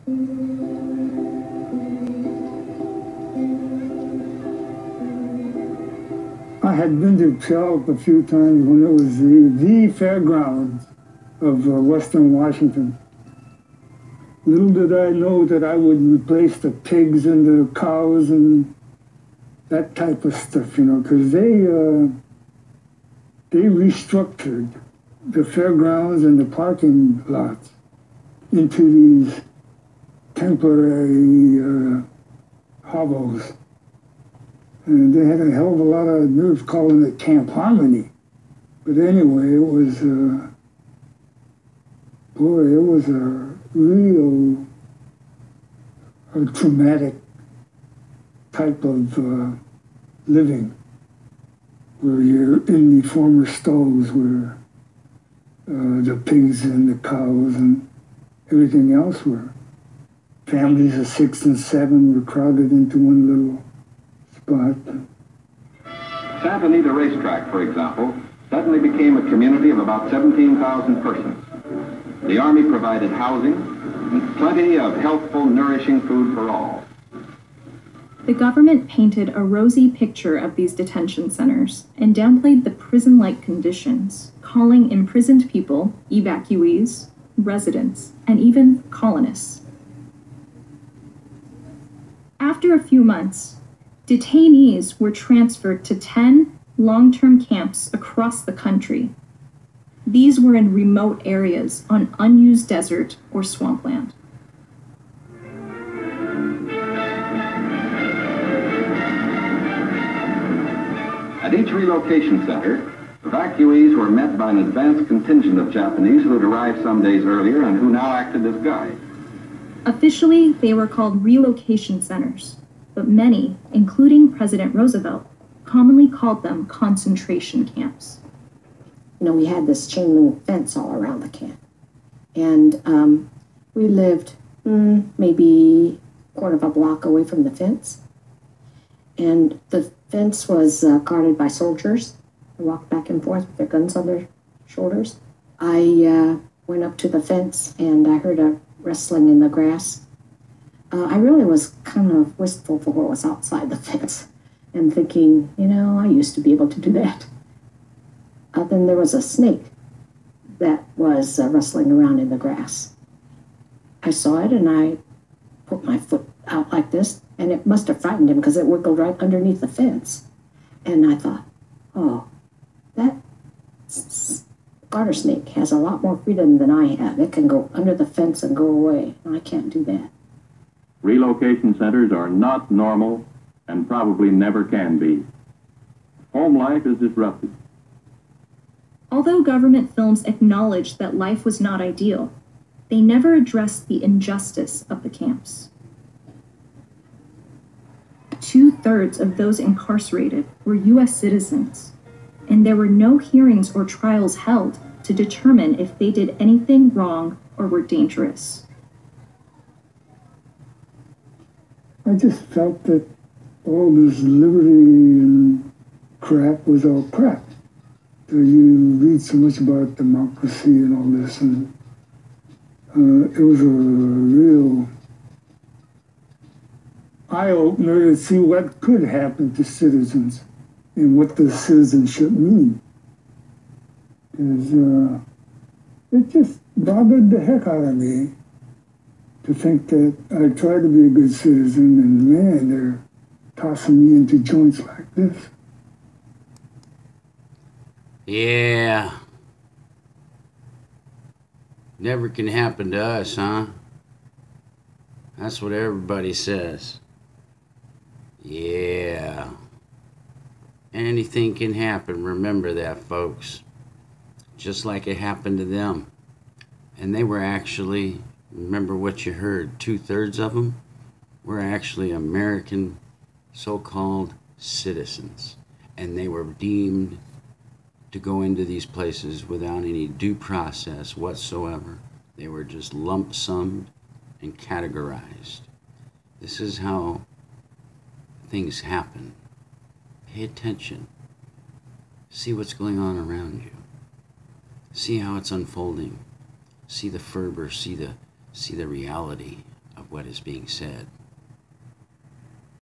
I had been to Puyallup a few times when it was the fairgrounds of Western Washington. Little did I know that I would replace the pigs and the cows and that type of stuff, you know, because they restructured the fairgrounds and the parking lots into these temporary hovels. And they had a hell of a lot of nerve calling it Camp Harmony. But anyway, it was, boy, it was a real traumatic type of living, where you're in the former stalls where the pigs and the cows and everything else were. Families of 6 and 7 were crowded into one little spot. Santa Anita Racetrack, for example, suddenly became a community of about 17,000 persons. The Army provided housing and plenty of healthful, nourishing food for all. The government painted a rosy picture of these detention centers and downplayed the prison-like conditions, calling imprisoned people evacuees, residents, and even colonists. After a few months, detainees were transferred to 10 long-term camps across the country. These were in remote areas on unused desert or swampland. At each relocation center, evacuees were met by an advanced contingent of Japanese who had arrived some days earlier and who now acted as guides. Officially, they were called relocation centers, but many, including President Roosevelt, commonly called them concentration camps. You know, we had this chain link fence all around the camp. And we lived maybe a quarter of a block away from the fence. And the fence was guarded by soldiers who walked back and forth with their guns on their shoulders. I went up to the fence and I heard a rustling in the grass. I really was kind of wistful for what was outside the fence and thinking, you know, I used to be able to do that. Then there was a snake that was rustling around in the grass. I saw it and I put my foot out like this, and it must have frightened him because it wiggled right underneath the fence. And I thought, oh, that garter snake has a lot more freedom than I have. It can go under the fence and go away. I can't do that. Relocation centers are not normal and probably never can be. Home life is disrupted. Although government films acknowledged that life was not ideal, they never addressed the injustice of the camps. 2/3 of those incarcerated were U.S. citizens, and there were no hearings or trials held to determine if they did anything wrong or were dangerous. I just felt that all this liberty and crap was all crap. So you read so much about democracy and all this, and it was a real eye-opener to see what could happen to citizens and what the citizenship mean. Because it just bothered the heck out of me to think that I tried to be a good citizen, and man, they're tossing me into joints like this. Yeah. Never can happen to us, huh? That's what everybody says. Yeah. Anything can happen, remember that, folks. Just like it happened to them. And they were actually, remember what you heard, 2/3 of them were actually American so-called citizens. And they were deemed to go into these places without any due process whatsoever. They were just lump summed and categorized. This is how things happen. Pay attention. See what's going on around you. See how it's unfolding. See the fervor, see the reality of of what is being said.